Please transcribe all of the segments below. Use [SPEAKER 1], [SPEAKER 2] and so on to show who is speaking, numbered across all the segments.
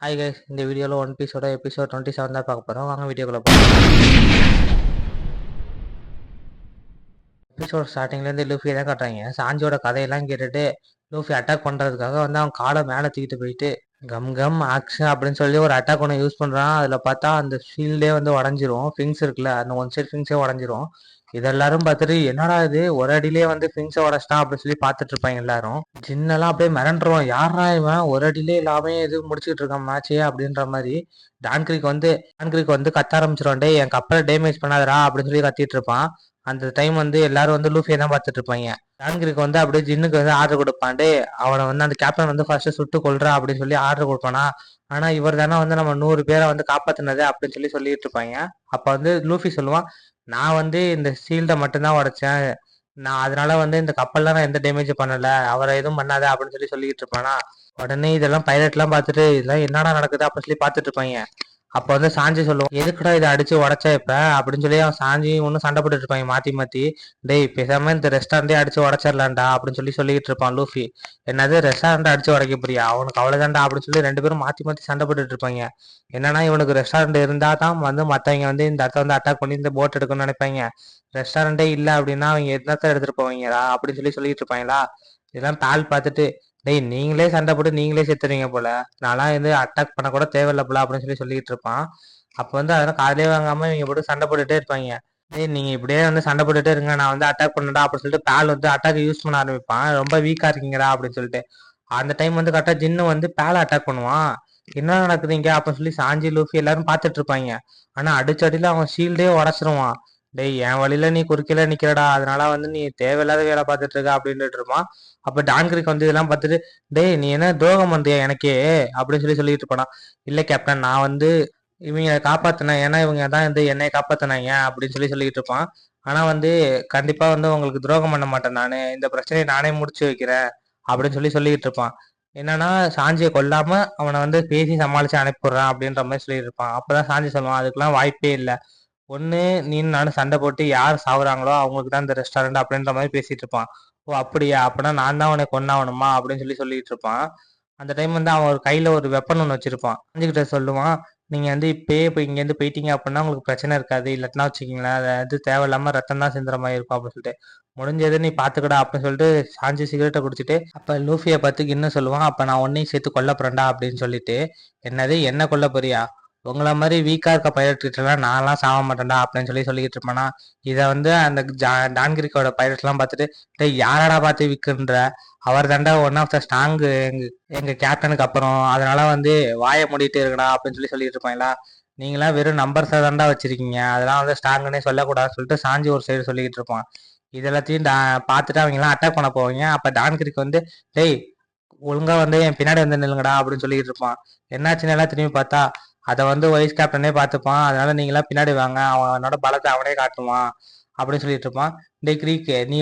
[SPEAKER 1] Hi guys, இந்த வீடியோவில் one பீஸோட எபிசோட் 27 தான் பார்க்க போகிறோம். வாங்க வீடியோக்குள்ள போகலாம். எபிசோட் ஸ்டார்டிங்லேருந்து லூஃபியை தான் காட்டுறாங்க. சாஞ்சியோட கதையெல்லாம் கேட்டுட்டு லூஃபி அட்டாக் பண்ணுறதுக்காக அவன் காலை மேலே தூக்கிட்டு போயிட்டு கம் கம் ஆக்ஷன் அப்படின்னு சொல்லி ஒரு அட்டாக் ஒன்று யூஸ் பண்ணுறான். அதில் பார்த்தா அந்த ஷீல்டே உடஞ்சிரும். ஃபிங்ஸ் இருக்குல்ல, அந்த ஒன் சைட் ஃபிங்ஸே உடஞ்சிரும். இதெல்லாரும் பார்த்துட்டு என்னடா இது ஒரு அடியிலே ஃபிங்ஸை உடச்சிட்டான் அப்படின்னு சொல்லி பார்த்துட்டு இருப்பாங்க எல்லாரும். ஜின்னெல்லாம் அப்படியே மிரண்டுருவோம். யாரா இவன் ஒரு அடியிலே எல்லாமே இது முடிச்சுட்டு இருக்கான் மேட்சே அப்படின்ற மாதிரி. டான்கிரிக் கத்த ஆரம்பிச்சிருவான். டே என் கப்பலை டேமேஜ் பண்ணாதரா அப்படின்னு சொல்லி கத்திட்டு இருப்பான். அந்த டைம் எல்லாரும் லூஃபியை தான் பார்த்துட்டு இருப்பாங்க. டான்கிரிக் அப்படியே ஜின்னுக்கு ஆர்டர் கொடுப்பான்டே, அவனை அந்த கேப்டன் ஃபர்ஸ்ட் சுட்டு கொள்றா அப்படின்னு சொல்லி ஆர்டர் கொடுப்பானா. ஆனா இவர் தானே நம்ம 100 பேரை காப்பாத்தினது அப்படின்னு சொல்லி சொல்லிட்டு இருப்பாங்க. அப்ப லூஃபி சொல்லுவான், நான் இந்த ஷீல்டை மட்டும்தான் உடைச்சேன், நான் அதனால இந்த கப்பல்லாம் நான் எந்த டேமேஜ் பண்ணல, அவரை எதுவும் பண்ணாத அப்படின்னு சொல்லி சொல்லிட்டு இருப்பானா. உடனே இதெல்லாம் பைலட் எல்லாம் பார்த்துட்டு இதெல்லாம் என்னடா நடக்குது அப்படின்னு சொல்லி பார்த்துட்டு இருப்பாங்க. அப்ப சாஞ்சி சொல்லுவோம், எதுக்குடா இதை அடிச்சு உடச்சா இப்ப அப்படின்னு சொல்லி அவன் சாஞ்சி ஒன்னும் சண்டை போட்டுட்டு இருப்பாங்க மாத்தி மாத்தி. டேய் பேசாம இந்த ரெஸ்டாரண்டே அடிச்சு உடச்சிடலாம்டா அப்படின்னு சொல்லி சொல்லிட்டு இருப்பான் லூஃபி. என்னது ரெஸ்டாரண்ட் அடிச்சு உடைக்க போறியா, அவனுக்கு அவ்வளவுதான்டா அப்படின்னு சொல்லி ரெண்டு பேரும் மாத்தி மாத்தி சண்டை போட்டுட்டு இருப்பாங்க. என்னன்னா இவனுக்கு ரெஸ்டாரண்ட் இருந்தா தான் மத்தவங்க இந்த இடத்த அட்டாக் பண்ணி இந்த போட் எடுக்கணும்னு நினைப்பாங்க. ரெஸ்டாரண்டே இல்ல அப்படின்னா அவங்க என்னத்த எடுத்துட்டு போவீங்களா அப்படின்னு சொல்லி சொல்லிட்டு இருப்பாங்களா. இதெல்லாம் பால் பார்த்துட்டு, டேய் நீங்களே சண்டை போட்டு நீங்களே செத்துறீங்க போல, நான்லாம் அட்டாக் பண்ண கூட தேவையில்ல போல அப்படின்னு சொல்லி சொல்லிட்டு இருப்பான். அப்ப அதெல்லாம் காலையே வாங்காம இவங்க போட்டு சண்டை போட்டுட்டே இருப்பாங்க. டேய் நீங்க இப்படியே சண்டை போட்டுட்டே இருங்க, நான் அட்டாக் பண்ணடா அப்படின்னு சொல்லிட்டு பால் அட்டாக் யூஸ் பண்ண ஆரம்பிப்பான். ரொம்ப வீக்கா இருக்கீங்கடா அப்படின்னு சொல்லிட்டு. அந்த டைம் கரெக்டா ஜின்னு பால அட்டாக் பண்ணுவான். என்ன நடக்குதுங்க அப்படின்னு சொல்லி சாஞ்சி லூஃபி எல்லாரும் பார்த்துட்டு இருப்பாங்க. ஆனா அடிச்சடியில அவன் ஷீல்டே உடச்சிருவான். டேய் என் வழியில நீ குறுக்கில நிக்கிறடா, அதனால நீ தேவையில்லாத வேலை பார்த்துட்டு இருக்க அப்படின்ட்டு இருப்பான். அப்ப டான்கிரிக் இதெல்லாம் பார்த்துட்டு, டேய் நீ என்ன துரோகம் பண்றியா எனக்கே அப்படின்னு சொல்லி சொல்லிட்டு இருப்பானா. இல்ல கேப்டன், நான் இவங்க காப்பாத்தினேன், ஏன்னா இவங்க தான் என்னைய காப்பாத்தினாங்க அப்படின்னு சொல்லி சொல்லிட்டு இருப்பான். ஆனா கண்டிப்பா உங்களுக்கு துரோகம் பண்ண மாட்டேன், நானு இந்த பிரச்சனையை நானே முடிச்சு வைக்கிறேன் அப்படின்னு சொல்லி சொல்லிட்டு இருப்பான். என்னன்னா சாஞ்சியை கொல்லாம அவனை பேசி சமாளிச்சு அனுப்பிடுறான் அப்படின்ற மாதிரி சொல்லிட்டு இருப்பான். அப்பதான் சாஞ்சி சொல்லுவான், அதுக்கெல்லாம் வாய்ப்பே இல்லை, ஒண்ணு நீ நானும் சண்டை போட்டு யார் சாவுறாங்களோ அவங்களுக்கு தான் இந்த ரெஸ்டாரண்ட் அப்படின்ற மாதிரி பேசிட்டு இருப்பான். ஓ அப்படியா, அப்படின்னா நான் தான் உனக்கு கொண்டாகணுமா அப்படின்னு சொல்லி சொல்லிட்டு இருப்பான். அந்த டைம் அவன் ஒரு கையில ஒரு வெப்பன் ஒன்று வச்சிருப்பான். அஞ்சுக்கிட்ட சொல்லுவான், நீங்க இப்பயே இப்போ இங்கேருந்து போயிட்டீங்க அப்படின்னா உங்களுக்கு பிரச்சனை இருக்காது, இல்லட்டினா வச்சுக்கிங்களேன் அது தேவையில்லாம ரத்தம் தான் சிந்துற மாதிரி இருக்கும் அப்படின்னு சொல்லிட்டு, முடிஞ்சது நீ பாத்துக்கடா அப்படின்னு சொல்லிட்டு சாஞ்சி சிகரெட்டை குடிச்சிட்டு அப்ப லூஃபியை பார்த்து இன்னும் சொல்லுவான், அப்ப நான் உன்னையும் சேர்த்து கொல்ல போறேன்டா அப்படின்னு சொல்லிட்டு. என்னது என்ன கொல்ல போறியா, உங்களை மாதிரி வீக்கா இருக்க பைலட் கிட்டலாம் நான்லாம் சாக மாட்டேன்டா அப்படின்னு சொல்லி சொல்லிட்டு இருப்பானா. இதை அந்த டான்கிரிக்கோட பைலட் எல்லாம் பார்த்துட்டு, டேய் யாரடா பார்த்து விக்குன்ற, அவர் தாண்டா ஒன் ஆஃப் த ஸ்ட்ராங் எங்க கேப்டனுக்கு அப்புறம், அதனால வாயை மூடிட்டு இருக்கடா அப்படின்னு சொல்லி சொல்லிட்டு இருப்பாங்களா. நீங்களாம் வெறும் நம்பர்ஸை தாண்டா வச்சிருக்கீங்க, அதெல்லாம் ஸ்ட்ராங்குன்னே சொல்லக்கூடாதுன்னு சொல்லிட்டு சாஞ்சி ஒரு சைடு சொல்லிட்டு இருப்பான். இது எல்லாத்தையும் பார்த்துட்டு அவங்க எல்லாம் அட்டாக் பண்ண போவாங்க. அப்ப டான்கிரிக் டேய் ஒழுங்கா என் பின்னாடி நில்லுங்கடா அப்படின்னு சொல்லிட்டு இருப்பான். என்னாச்சுன்னு எல்லாம் திரும்பி பார்த்தா அதை வைஸ் கேப்டனே பார்த்துப்பான். அதனால நீங்களாம் பின்னாடி வாங்க, அவனோட பலத்தை அவனே காட்டுவான் அப்படின்னு சொல்லிட்டு இருப்பான். டே கிரீக், நீ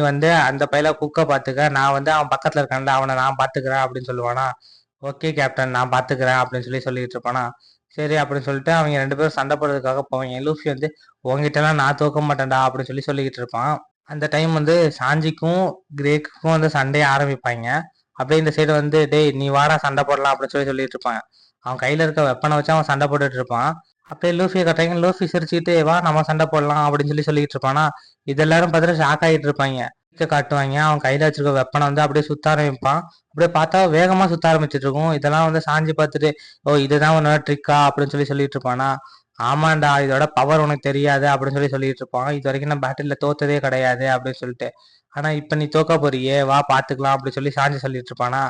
[SPEAKER 1] அந்த பையல குக்க பாத்துக்க, நான் அவன் பக்கத்துல இருக்கான்ல அவனை நான் பாத்துக்கிறேன் அப்படின்னு சொல்லுவானா. ஓகே கேப்டன், நான் பாத்துக்கிறேன் அப்படின்னு சொல்லி சொல்லிட்டு இருப்பானா. சரி அப்படின்னு சொல்லிட்டு அவங்க ரெண்டு பேரும் சண்டை போடுறதுக்காக போவாங்க. லூஃபி உங்ககிட்ட எல்லாம் நான் தோக்க மாட்டேன்டா அப்படின்னு சொல்லி சொல்லிக்கிட்டு இருப்பான். அந்த டைம் சாஞ்சிக்கும் கிரேக்குக்கும் சண்டையை ஆரம்பிப்பாங்க. அப்படியே இந்த சைடு டேய் நீ வாடா சண்டை போடலாம் அப்படின்னு சொல்லி சொல்லிட்டு இருப்பாங்க. அவன் கையில இருக்க வெப்பனை வச்சு அவன் சண்டை போட்டுட்டு இருப்பான். அப்படியே லூஃபியை கட்டாங்க. லூஃபி சிரிச்சுக்கிட்டு வா நம்ம சண்டை போடலாம் அப்படின்னு சொல்லி சொல்லிட்டு இருப்பானா. இது எல்லாரும் பார்த்துட்டு ஷாக் ஆகிட்டு இருப்பாங்க. காட்டுவாங்க, அவன் கையில வச்சிருக்க வெப்பனை அப்படியே சுத்த ஆரம்பிப்பான். அப்படியே பார்த்தா வேகமா சுத்த ஆரம்பிச்சிட்டு இருக்கும். இதெல்லாம் சாஞ்சி பார்த்துட்டு, ஓ இதுதான் உன்னோட ட்ரிக்கா அப்படின்னு சொல்லி சொல்லிட்டு இருப்பானா. ஆமாண்டா, இதோட பவர் உனக்கு தெரியாது அப்படின்னு சொல்லி சொல்லிட்டு இருப்பான். இது வரைக்கும் நான் பேட்டில்ல தோத்ததே கிடையாது அப்படின்னு சொல்லிட்டு. ஆனா இப்ப நீ தோக்க போறியே, வா பாத்துக்கலாம் அப்படின்னு சொல்லி சாஞ்சி சொல்லிட்டு இருப்பானா.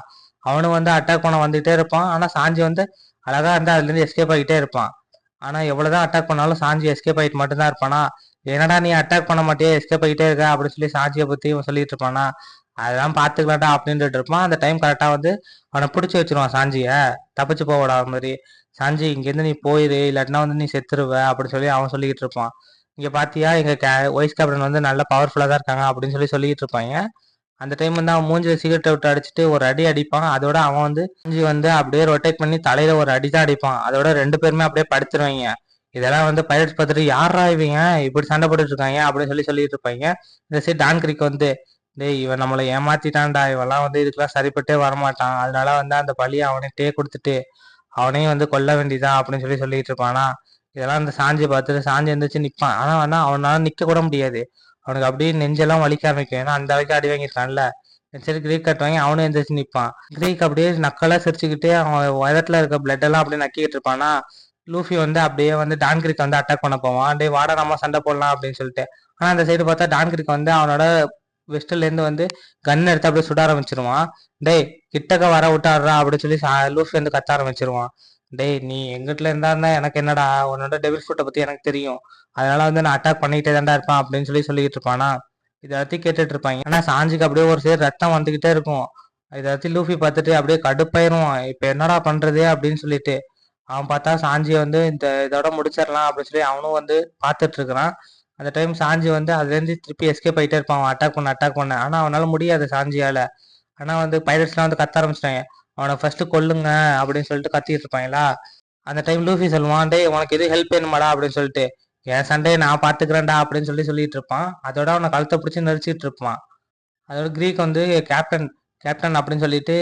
[SPEAKER 1] அவனும் அட்டாக் பண்ண வந்துட்டே இருப்பான். ஆனா சாஞ்சி அழகா அதுல இருந்து எஸ்கேப் ஆகிட்டே இருப்பான். ஆனா எவ்வளவுதான் அட்டாக் பண்ணாலும் சாஞ்சி எஸ்கேப் ஆகிட்டு மட்டும்தான் இருப்பானா. என்னடா நீ அட்டாக் பண்ண மாட்டியே எஸ்கேப் ஆகிட்டே இருக்க அப்படின்னு சொல்லி சாஞ்சியை பத்தி இவன் சொல்லிட்டு இருப்பானா. அதெல்லாம் பாத்துக்கலாம்டா அப்படின்ட்டு இருப்பான். அந்த டைம் கரெக்டா அவனை பிடிச்சி வச்சிருவான் சாஞ்சிய, தப்பிச்சு போவடா மாதிரி. சாஞ்சி இங்கேருந்து நீ போயிரு, இல்லாட்டினா நீ செத்துருவ அப்படின்னு சொல்லி அவன் சொல்லிக்கிட்டு இருப்பான். இங்க பாத்தியா எங்க வைஸ் கேப்டன் நல்ல பவர்ஃபுல்லா தான் இருக்காங்க அப்படின்னு சொல்லி சொல்லிட்டு இருப்பாங்க. அந்த டைம் அவன் மூஞ்சில சிகரெட்டை விட்டு அடிச்சுட்டு ஒரு அடி அடிப்பான். அதோட அவன் மூஞ்சி அப்படியே ரொட்டேட் பண்ணி தலையில ஒரு அடி தான் அடிப்பான். அதோட ரெண்டு பேருமே அப்படியே படுத்துருவாங்க. இதெல்லாம் பைலட்ஸ் பார்த்துட்டு யாரா இவங்க இப்படி சண்டை போட்டுட்டு இருக்காங்க அப்படின்னு சொல்லி சொல்லிட்டு இருப்பாங்க. இந்த சைடு டான்கிரிக் டேய் இவன் நம்மளை ஏமாத்திட்டான்டா, இவெல்லாம் இதுக்கெல்லாம் சரிப்பட்டே வரமாட்டான், அதனால அந்த பழியை அவன்கிட்டே கொடுத்துட்டு அவனையும் வந்து கொல்ல வேண்டியதான் அப்படின்னு சொல்லிட்டு இருப்பானா. இதெல்லாம் அந்த சாஞ்சி பார்த்துட்டு சாஞ்சி எந்திரிச்சு நிப்பான். ஆனா வேணா அவனால நிக்க கூட முடியாது. அவனுக்கு அப்படியே நெஞ்செல்லாம் வலிக்க ஆரம்பிக்கும். ஏன்னா அந்த அளவுக்கு அடி வாங்கியிருக்கான்ல. சரி கிரீக் கட் வாங்கி அவனும் எந்திரிச்சு நிப்பான். கிரீக் அப்படியே நக்கலா சிரிச்சுக்கிட்டே அவன் உயரத்துல இருக்க பிளட் எல்லாம் அப்படியே நக்கிட்டு இருப்பானா. லூஃபி வந்து அப்படியே வந்து டான் கிரிக் வந்து அட்டாக் பண்ண போவான். டேய் வாடா நம்ம சண்டை போடலாம் அப்படின்னு சொல்லிட்டு. ஆனா அந்த சைடு பார்த்தா டான் கிரிக் வந்து அவனோட வெஸ்ட்ல இருந்து வந்து கன் எடுத்து அப்படியே சுட ஆரம்பிச்சிருவான். டேய் கிட்டக்க வர விட்டாடுறா அப்படின்னு சொல்லி லூஃபி வந்து கத்த ஆரம்பிச்சிருவான். டேய் நீ எங்கிட்ட இருந்தா எனக்கு என்னடா, உன்னோட டெவில் ஃபுட்டை பத்தி எனக்கு தெரியும், அதனால வந்து நான் அட்டாக் பண்ணிக்கிட்டே தான்டா இருப்பேன் அப்படின்னு சொல்லிட்டு இருப்பானா. இதை பத்தி கேட்டுட்டு இருப்பாங்க. ஆனா சாஞ்சுக்கு அப்படியே ஒரு சேர் ரத்தம் வந்துகிட்டே இருக்கும். இதை பத்தி லூஃபி பார்த்துட்டு அப்படியே கடுப்பாயிருவான். இப்ப என்னடா பண்றது அப்படின்னு சொல்லிட்டு அவன் பார்த்தா சாஞ்சியை வந்து இதோட முடிச்சிடலாம் அப்படின்னு சொல்லி அவனும் வந்து பார்த்துட்டு இருக்கிறான். அந்த டைம் சாஞ்சி வந்து அதுலேருந்து திருப்பி எஸ்கேப் ஆகிட்டே இருப்பான். அவன் அட்டாக் பண்ண ஆனா அவனால முடியாது சாஞ்சியால. ஆனா வந்து பைரட்ஸ்லாம் வந்து கத்த ஆரம்பிச்சிட்டாங்க. அவனை ஃபர்ஸ்ட் கொல்லுங்க அப்படின்னு சொல்லிட்டு கத்திட்டு இருப்பாங்களா. அந்த டைம் லூஃபி சொல்லுவான், டேய் உனக்கு எது ஹெல்ப் வேணுமாடா அப்படின்னு சொல்லிட்டு. என் சண்டையை நான் பாத்துக்கிறேன்டா அப்படின்னு சொல்லிட்டு இருப்பான். அதோட அவனை கழுத்தை பிடிச்சி நெரிச்சிட்டு இருப்பான். அதோட கிரீக் வந்து கேப்டன் கேப்டன் அப்படின்னு சொல்லிட்டு,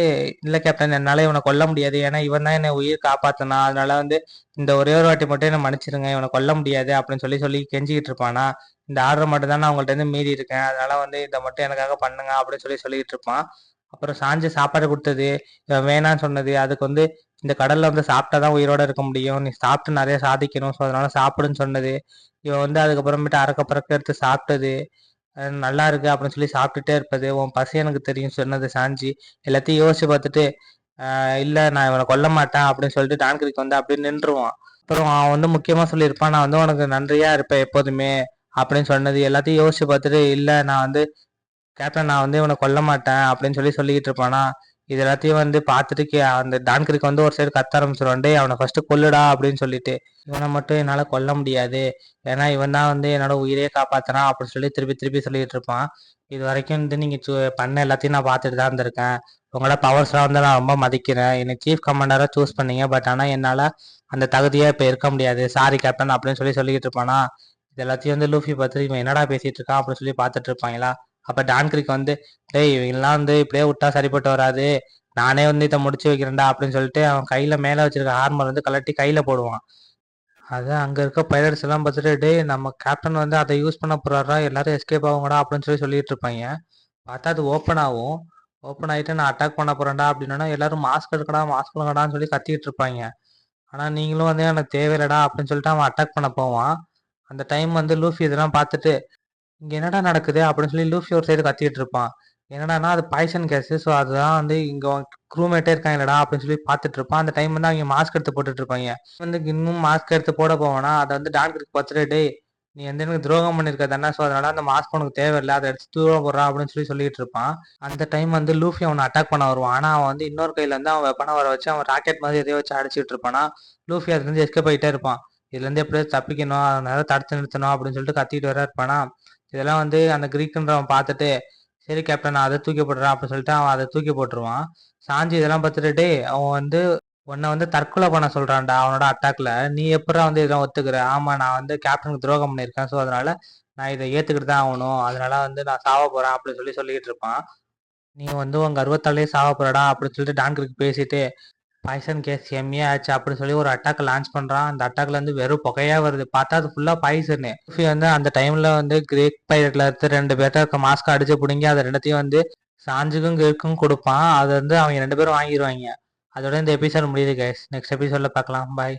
[SPEAKER 1] இல்ல கேப்டன் என்னால இவனை கொல்ல முடியாது, ஏன்னா இவன் தான் என்னை உயிர் காப்பாத்தினா, அதனால வந்து இந்த ஒரே ஒரு வாட்டி மட்டும் என்ன மன்னிச்சிருங்க, இவனை கொல்ல முடியாது அப்படின்னு சொல்லி கெஞ்சிக்கிட்டு இருப்பானா. இந்த ஆர்டர் மட்டும் தான் நான் உங்கள்ட்ட இருந்து மீறி இருக்கேன், அதனால வந்து இதை மட்டும் எனக்காக பண்ணுங்க அப்படின்னு சொல்லிட்டு இருப்பான். அப்புறம் சாஞ்சு சாப்பாடு கொடுத்தது, இவன் வேணான்னு சொன்னது, அதுக்கு வந்து இந்த கடல்ல வந்து சாப்பிட்டாதான் உயிரோட இருக்க முடியும், நீ சாப்பிட்டு நிறைய சாதிக்கணும், ஸோ அதனால சாப்பிடுன்னு சொன்னது, இவன் வந்து அதுக்கப்புறமேட்டு அறக்க பறக்க எடுத்து சாப்பிட்டது, நல்லா இருக்கு அப்படின்னு சொல்லி சாப்பிட்டுட்டே இருப்பது, உன் பசி எனக்கு தெரியும் சொன்னது சாஞ்சி, எல்லாத்தையும் யோசிச்சு பார்த்துட்டு இல்ல நான் இவனை கொல்ல மாட்டேன் அப்படின்னு சொல்லிட்டு டான்கிரிக் வந்து அப்படியே நின்றுவான். அப்புறம் அவன் வந்து முக்கியமா சொல்லியிருப்பான், நான் வந்து உனக்கு நன்றியா இருப்பேன் எப்போதுமே அப்படின்னு சொன்னது எல்லாத்தையும் யோசிச்சு பார்த்துட்டு, இல்ல நான் வந்து கேப்டன் நான் வந்து இவனை கொல்ல மாட்டேன் அப்படின்னு சொல்லிக்கிட்டு இருப்பானா. இது எல்லாத்தையும் வந்து பார்த்துட்டு அந்த டான்கிரிக் வந்து ஒரு சைடு கத்த ஆரம்பிச்சிருவான், டேய் அவனை ஃபர்ஸ்ட் கொல்லுடா அப்படின்னு சொல்லிட்டு. இவனை மட்டும் என்னால கொல்ல முடியாது, ஏன்னா இவன் தான் வந்து என்னோட உயிரையே காப்பாத்துறான் அப்படின்னு சொல்லி திருப்பி திருப்பி சொல்லிட்டு இருப்பான். இது வரைக்கும் வந்து நீங்க பண்ண எல்லாத்தையும் நான் பார்த்துட்டு தான் இருந்திருக்கேன். உங்களோட பவர்ஸ்லாம் வந்து நான் ரொம்ப மதிக்கிறேன். என்னை சீஃப் கமாண்டரா சூஸ் பண்ணீங்க, பட் ஆனா என்னால அந்த தகுதியா இப்ப இருக்க முடியாது, சாரி கேப்டன் அப்படின்னு சொல்லிக்கிட்டு இருப்பானா. இது எல்லாத்தையும் வந்து லூஃபி பார்த்து இவன் என்னடா பேசிட்டு இருக்கான் அப்படின்னு சொல்லி பார்த்துட்டு இருப்பாங்களா. அப்ப டான்கிரிக் வந்து, டேய் இவங்கெல்லாம் வந்து இப்படியே விட்டா சரிப்பட்டு வராது, நானே வந்து இதை முடிச்சு வைக்கிறேன்டா அப்படின்னு சொல்லிட்டு அவன் கையில மேல வச்சிருக்க ஆர்மர் வந்து கலட்டி கையில போடுவான். அதான் அங்க இருக்க பைலட்ஸ் எல்லாம் பார்த்துட்டு, டேய் நம்ம கேப்டன் வந்து அதை யூஸ் பண்ண போறாரா, எல்லாரும் எஸ்கேப் ஆகுங்கடா அப்படின்னு சொல்லிட்டு இருப்பாங்க. பார்த்தா அது ஓப்பன் ஆகும். ஓப்பன் ஆகிட்டு நான் அட்டாக் பண்ண போறேன்டா அப்படின்னா எல்லாரும் மாஸ்க் எடுக்கடா மாஸ்க் எடுக்கடான்னு சொல்லி கத்திட்டு இருப்பாங்க. ஆனா நீங்களும் வந்து எனக்கு தேவையில்லடா அப்படின்னு சொல்லிட்டு அவன் அட்டாக் பண்ண போவான். அந்த டைம் வந்து லூஃபி இதெல்லாம் பார்த்துட்டு, இங்க என்னடா நடக்குது அப்படின்னு சொல்லி லூஃபி ஒரு சைடு கத்திட்டு இருப்பான். என்னடான்னா அது பாய்சன் கேஸ், ஸோ அதுதான் வந்து இங்க க்ரூமேட்டே இருக்காங்கடா அப்படின்னு சொல்லி பார்த்துட்டு இருப்பான். அந்த டைம் வந்து அவங்க மாஸ்க் எடுத்து போட்டுட்டு இருப்பாங்க. வந்து இன்னும் மாஸ்க் எடுத்து போட போவானா, அதை வந்து டான்கிரிக் பார்த்துட்டு, டேய் நீ வந்து எனக்கு துரோகம் பண்ணிருக்க தானே, ஸோ அதனால அந்த மாஸ்க் உனக்கு தேவையில்லை, அதை எடுத்து தூரம் போடுறான் அப்படின்னு சொல்லிட்டு இருப்பான். அந்த டைம் வந்து லூஃபி அவனை அட்டாக் பண்ண வருவான். ஆனா அவன் வந்து இன்னொரு கையில இருந்து அவன் வெப்பனை வர வச்சு அவன் ராக்கெட் மாதிரி எதையோ வச்சு அடிச்சுட்டு இருப்பானா. லூஃபி அதுல இருந்து எஸ்கேப் ஆகிட்டே இருப்பான். இதுல இருந்து எப்படியாவது தப்பிக்கணும், அதனால தடுத்து நிறுத்தணும் அப்படின்னு சொல்லிட்டு கத்திட்டு வர இருப்பானா. இதெல்லாம் வந்து அந்த கிரீக்குன்றவன் பார்த்துட்டு, சரி கேப்டன் நான் அதை தூக்கி போடுறான் அப்படின்னு சொல்லிட்டு அவன் அதை தூக்கி போட்டுருவான். சாஞ்சி இதெல்லாம் பார்த்துட்டு, டேய் அவன் வந்து உன்னை வந்து தற்கொலை பண்ண சொல்றான்டா அவனோட அட்டாக்ல, நீ எப்படா வந்து இதெல்லாம் ஒத்துக்கிற, ஆமா நான் வந்து கேப்டனுக்கு துரோகம் பண்ணியிருக்கேன், ஸோ அதனால நான் இதை ஏத்துக்கிட்டு தான் ஆகணும், அதனால வந்து நான் சாவ போறேன் அப்படின்னு சொல்லிக்கிட்டு இருப்பான். நீ வந்து உங்க கர்வத்தாலேயே சாவ போறடா அப்படின்னு சொல்லிட்டு டான்கிரிக் பேசிட்டு, பாய்சன் கேஸ் எம்ஏ ஆச்சு அப்படின்னு சொல்லி ஒரு அட்டாக் லான்ச் பண்றான். அந்த அட்டாக்ல இருந்து வெறும் புகையா வருது, பார்த்தா அது ஃபுல்லா பாய்சனு. லூஃபி வந்து அந்த டைம்ல வந்து கிரேக் பைரட்ல இருந்து 2 பேர்ட்ட இருக்க மாஸ்க் அடிச்சு பிடுங்கி அதை ரெண்டத்தையும் வந்து சாஞ்சுக்கும் கிரேக்கும் கொடுப்பான். அதை வந்து அவங்க 2 பேரும் வாங்கிடுவாங்க. அதோட இந்த எபிசோட் முடியுது கைஸ். நெக்ஸ்ட் எபிசோட்ல பார்க்கலாம். பாய்.